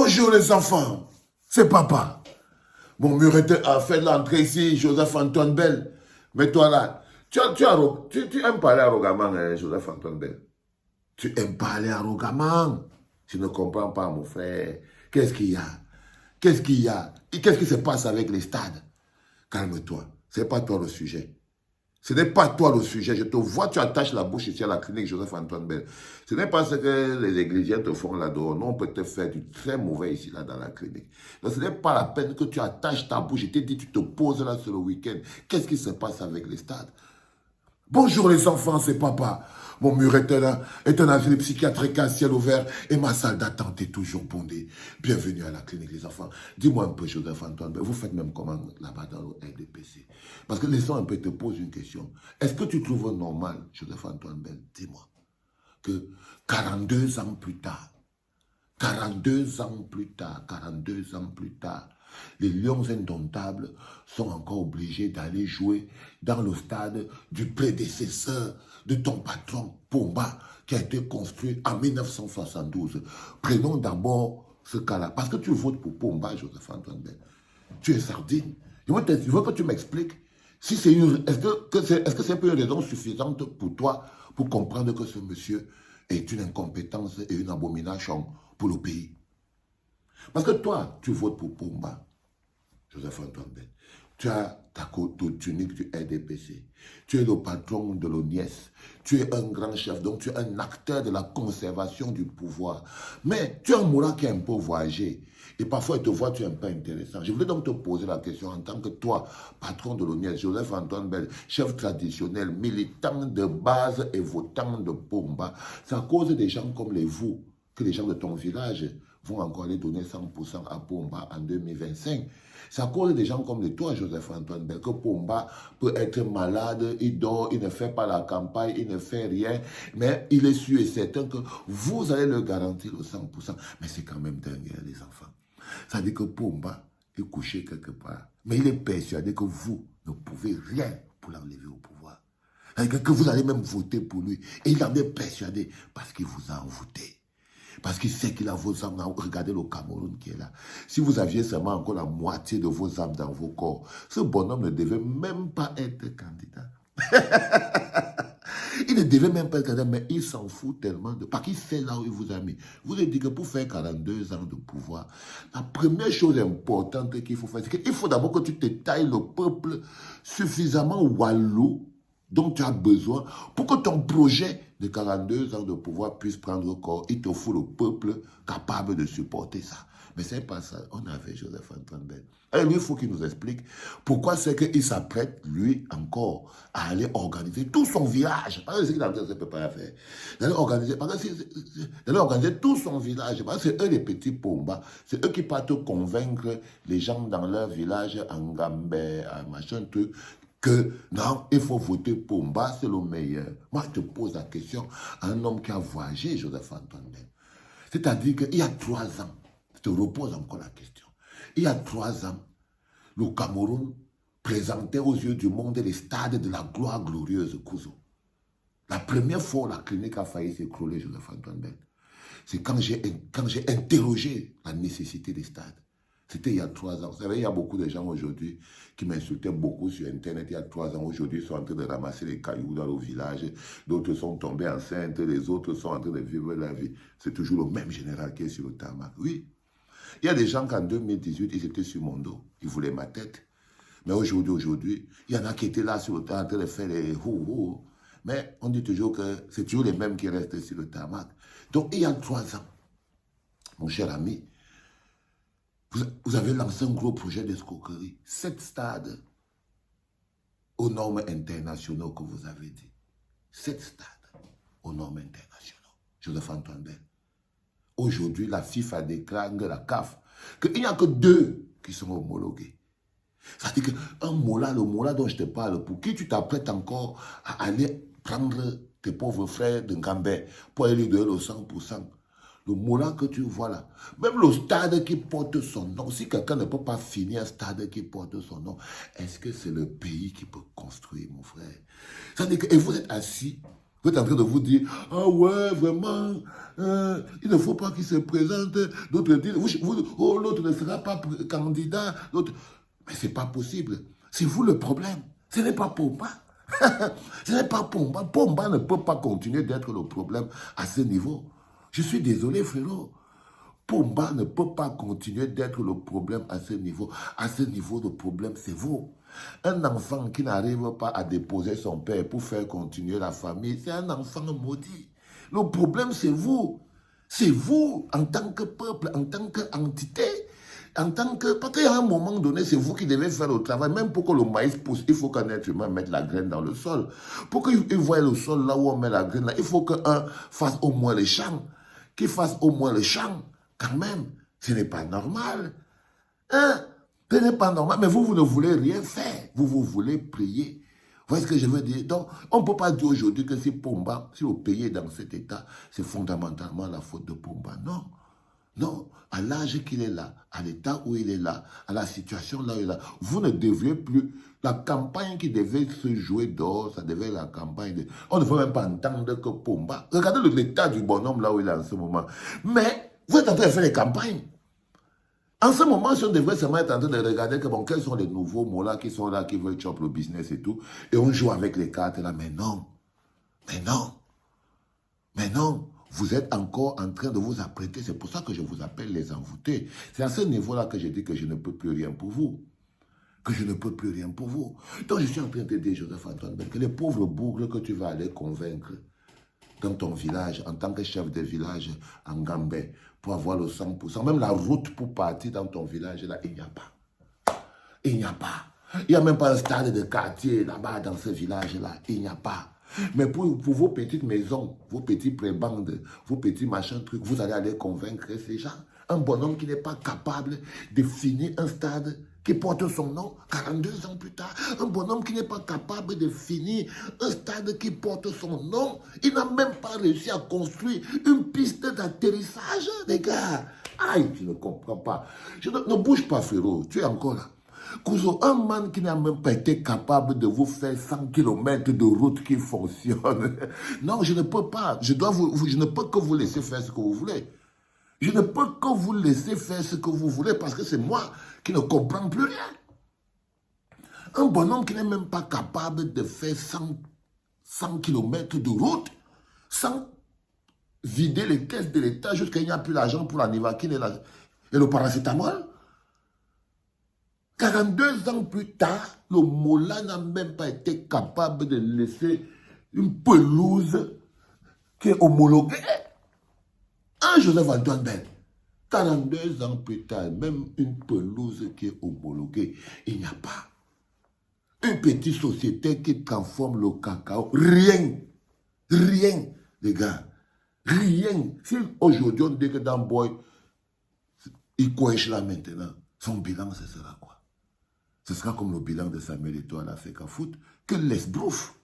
Bonjour les enfants, c'est papa. Mon murateur a fait l'entrée ici, Joseph-Antoine Bell. Mets-toi là. Tu aimes parler arrogamment, hein, Joseph-Antoine Bell. Tu aimes parler arrogamment. Tu ne comprends pas, mon frère. Qu'est-ce qu'il y a? Qu'est-ce qu'il y a? Et qu'est-ce qui se passe avec les stades? Calme-toi. Ce n'est pas toi le sujet. Ce n'est pas toi le sujet. Je te vois, tu attaches la bouche ici à la clinique Joseph-Antoine Bell. Ce n'est pas ce que les églisiens te font là-dedans. Non, on peut te faire du très mauvais ici, là, dans la clinique. Donc, ce n'est pas la peine que tu attaches ta bouche. Je t'ai dit, tu te poses là sur le week-end. Qu'est-ce qui se passe avec les stades? Bonjour les enfants, c'est papa. Mon mur est un asile psychiatrique à ciel ouvert et ma salle d'attente est toujours bondée. Bienvenue à la clinique les enfants. Dis-moi un peu, Joseph-Antoine, vous faites même comment là-bas dans le LDPC? Parce que les gens un peu te posent une question. Est-ce que tu trouves normal, Joseph-Antoine Bell, dis-moi, que 42 ans plus tard, 42 ans plus tard, 42 ans plus tard, les Lions indomptables sont encore obligés d'aller jouer dans le stade du prédécesseur de ton patron, Pomba, qui a été construit en 1972. Prenons d'abord ce cas-là. Parce que tu votes pour Pomba, Joseph-Antoine Bell. Tu es sardine. Je veux que tu m'expliques si c'est est-ce que c'est un peu une raison suffisante pour toi pour comprendre que ce monsieur est une incompétence et une abomination pour le pays. Parce que toi, tu votes pour Pomba, Joseph-Antoine Bell. Tu as ta tunique du RDPC. Tu es le patron de l'ONIES. Tu es un grand chef, donc tu es un acteur de la conservation du pouvoir. Mais tu es un moulin qui est un peu voyagé. Et parfois, il te voit, tu es un peu intéressant. Je voulais donc te poser la question en tant que toi, patron de l'ONIES, Joseph-Antoine Bell, chef traditionnel, militant de base et votant de Pomba. C'est à cause des gens comme vous que les gens de ton village vont encore aller donner 100% à Pomba en 2025. C'est à cause des gens comme toi, Joseph-Antoine Bell, que Pomba peut être malade, il dort, il ne fait pas la campagne, il ne fait rien, mais il est sûr et certain que vous allez le garantir au 100%. Mais c'est quand même dingue, hein, les enfants. Ça veut dire que Pomba est couché quelque part, mais il est persuadé que vous ne pouvez rien pour l'enlever au pouvoir. C'est-à-dire que vous allez même voter pour lui. Et il en est persuadé parce qu'il vous a envoûté. Parce qu'il sait qu'il a vos âmes. Regardez le Cameroun qui est là. Si vous aviez seulement encore la moitié de vos âmes dans vos corps, ce bonhomme ne devait même pas être candidat. Il ne devait même pas être candidat, mais il s'en fout tellement de... Parce qu'il sait là où il vous a mis. Vous avez dit que pour faire 42 ans de pouvoir, la première chose importante qu'il faut faire, c'est qu'il faut d'abord que tu te tailles le peuple suffisamment wallou dont tu as besoin pour que ton projet de 42 ans de pouvoir puisse prendre corps. Il te faut le peuple capable de supporter ça. Mais ce n'est pas ça. On avait Joseph-Antoine Bell. Et lui, il faut qu'il nous explique pourquoi c'est qu'il s'apprête, lui, encore, à aller organiser tout son village. Parce que c'est ce qu'il a ne peut pas faire. D'aller organiser tout son village. Parce que c'est eux les petits Pomba. C'est eux qui partent convaincre les gens dans leur village, en Gambé, machin, truc, que non, il faut voter Pomba, c'est le meilleur. Moi, je te pose la question à un homme qui a voyagé, Joseph-Antoine Bell. C'est-à-dire qu'il y a 3 ans, je te repose encore la question, il y a 3 ans, le Cameroun présentait aux yeux du monde les stades de la gloire glorieuse Kouzo. La première fois où la clinique a failli s'écrouler, Joseph-Antoine Bell, c'est quand j'ai interrogé la nécessité des stades. C'était il y a 3 ans. Vous savez, il y a beaucoup de gens aujourd'hui qui m'insultaient beaucoup sur Internet il y a 3 ans. Aujourd'hui, ils sont en train de ramasser les cailloux dans le village. D'autres sont tombés enceintes. Les autres sont en train de vivre la vie. C'est toujours le même général qui est sur le tarmac. Oui. Il y a des gens qu'en 2018, ils étaient sur mon dos. Ils voulaient ma tête. Mais aujourd'hui, il y en a qui étaient là sur le tarmac en train de faire les hou-hou. Mais on dit toujours que c'est toujours les mêmes qui restent sur le tarmac. Donc, il y a 3 ans, mon cher ami, vous avez lancé un gros projet d'escroquerie. 7 stades aux normes internationales que vous avez dit. 7 stades aux normes internationales. Joseph-Antoine Bell. Aujourd'hui, la FIFA déclare, la CAF, qu'il n'y a que 2 qui sont homologués. C'est-à-dire que le Mola dont je te parle, pour qui tu t'apprêtes encore à aller prendre tes pauvres frères de Ngambé pour aller lui donner le 100%. Le Mola que tu vois là, même le stade qui porte son nom, si quelqu'un ne peut pas finir un stade qui porte son nom, est-ce que c'est le pays qui peut construire, mon frère? C'est-à-dire que et vous êtes assis Vous êtes en train de vous dire, ah ouais, vraiment, il ne faut pas qu'il se présente. D'autres disent, oh, l'autre ne sera pas candidat. Mais ce n'est pas possible. C'est vous le problème. Ce n'est pas Pomba. Ce n'est pas Pomba. Pomba ne peut pas continuer d'être le problème à ce niveau. Je suis désolé, frérot. Pomba ne peut pas continuer d'être le problème à ce niveau. À ce niveau, le problème, c'est vous. Un enfant qui n'arrive pas à déposer son père pour faire continuer la famille, c'est un enfant maudit. Le problème, c'est vous. C'est vous, en tant que peuple, en tant qu'entité, en tant que... Parce qu'à un moment donné, c'est vous qui devez faire le travail. Même pour que le maïs pousse, il faut qu'un être humain mette la graine dans le sol. Pour qu'il voie le sol là où on met la graine, là, il faut qu'un fasse au moins les champs. Qu'il fasse au moins les champs. Quand même, ce n'est pas normal. Hein? Ce n'est pas normal. Mais vous ne voulez rien faire. Vous voulez prier. Vous voyez ce que je veux dire? Donc, on ne peut pas dire aujourd'hui que si Pomba, si le pays est dans cet état, c'est fondamentalement la faute de Pomba. Non. Non. À l'âge qu'il est là, à l'état où il est là, à la situation là où il est là, vous ne devriez plus... La campagne qui devait se jouer dehors, ça devait être la campagne de... On ne veut même pas entendre que Pomba... Regardez l'état du bonhomme là où il est en ce moment. Mais... Vous êtes en train de faire les campagnes. En ce moment, si on devrait seulement être en train de regarder que, bon, quels sont les nouveaux mots là qui sont là, qui veulent chop le business et tout, et on joue avec les cartes là, mais non. Mais non. Mais non. Vous êtes encore en train de vous apprêter. C'est pour ça que je vous appelle les envoûtés. C'est à ce niveau-là que je dis que je ne peux plus rien pour vous. Que je ne peux plus rien pour vous. Donc, je suis en train de dire, Joseph-Antoine, que les pauvres bougres que tu vas aller convaincre, dans ton village, en tant que chef de village en Gambie, pour avoir le 100%, même la route pour partir dans ton village, là, il n'y a pas. Il n'y a pas. Il n'y a même pas un stade de quartier là-bas dans ce village-là. Il n'y a pas. Mais pour vos petites maisons, vos petits prébandes, vos petits machins, trucs, vous allez aller convaincre ces gens. Un bonhomme qui n'est pas capable de finir un stade qui porte son nom 42 ans plus tard. Un bonhomme qui n'est pas capable de finir un stade qui porte son nom. Il n'a même pas réussi à construire une piste d'atterrissage, les gars. Aïe, je ne comprends pas. Ne bouge pas, frérot. Tu es encore là. Kouzo, un man qui n'a même pas été capable de vous faire 100 km de route qui fonctionne. Non, je ne peux pas. Je ne peux que vous laisser faire ce que vous voulez. Je ne peux que vous laisser faire ce que vous voulez parce que c'est moi qui ne comprends plus rien. Un bonhomme qui n'est même pas capable de faire 100 km de route sans vider les caisses de l'État jusqu'à il n'y a plus l'argent pour la Nivaquine et le paracétamol. 42 ans plus tard, le Mola n'a même pas été capable de laisser une pelouse qui est homologuée. Un Joseph-Antoine Bell, 42 ans plus tard, même une pelouse qui est homologuée, il n'y a pas. Une petite société qui transforme le cacao, rien, les gars, rien. Si aujourd'hui on dit que dans Boy, il coinche là maintenant, son bilan, ce sera quoi? Ce sera comme le bilan de Samuel Eto'o à l'Afrique Foot, que l'esbrouf.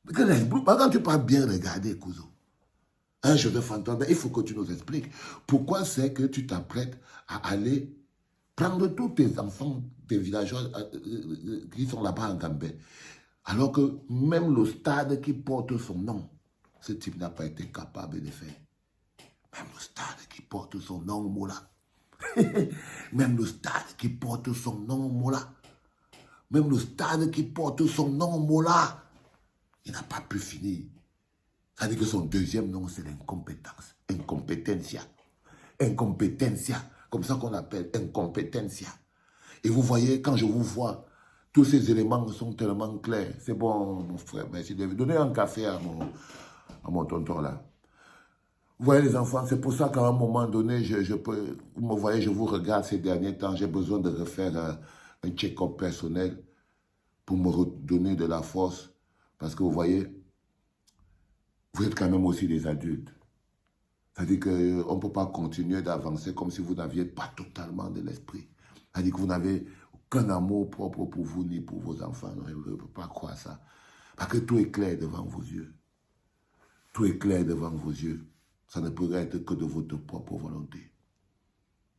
Que l'esbrouf, quand tu parles bien regarder, Kouzo. Un Joseph-Antoine, il faut que tu nous expliques pourquoi c'est que tu t'apprêtes à aller prendre tous tes enfants, tes villageois qui sont là-bas en Gambie, alors que même le stade qui porte son nom, ce type n'a pas été capable de faire. Même le stade qui porte son nom, Moula. Même le stade qui porte son nom, Moula. Même le stade qui porte son nom, Moula. Il n'a pas pu finir. Ça dit que son deuxième nom, c'est l'incompétence. Incompetencia. Incompetencia. Comme ça qu'on appelle incompetencia. Et vous voyez, quand je vous vois, tous ces éléments sont tellement clairs. C'est bon, mon frère, merci de donner un café à mon tonton là. Vous voyez les enfants, c'est pour ça qu'à un moment donné, vous me voyez, je vous regarde ces derniers temps, j'ai besoin de refaire un check-up personnel pour me redonner de la force. Parce que vous voyez, vous êtes quand même aussi des adultes. C'est-à-dire qu'on ne peut pas continuer d'avancer comme si vous n'aviez pas totalement de l'esprit. C'est-à-dire que vous n'avez aucun amour propre pour vous ni pour vos enfants. Non, je ne peux pas croire ça. Parce que tout est clair devant vos yeux. Tout est clair devant vos yeux. Ça ne pourrait être que de votre propre volonté.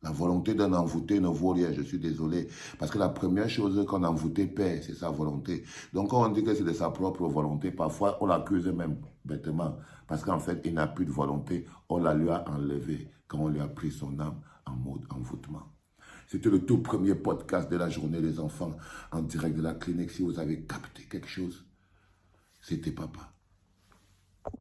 La volonté d'un envoûté ne vaut rien, je suis désolé. Parce que la première chose qu'un envoûté perd, c'est sa volonté. Donc quand on dit que c'est de sa propre volonté, parfois on l'accuse même bêtement. Parce qu'en fait, il n'a plus de volonté. On la lui a enlevée quand on lui a pris son âme en mode envoûtement. C'était le tout premier podcast de la journée des enfants en direct de la clinique. Si vous avez capté quelque chose, c'était papa.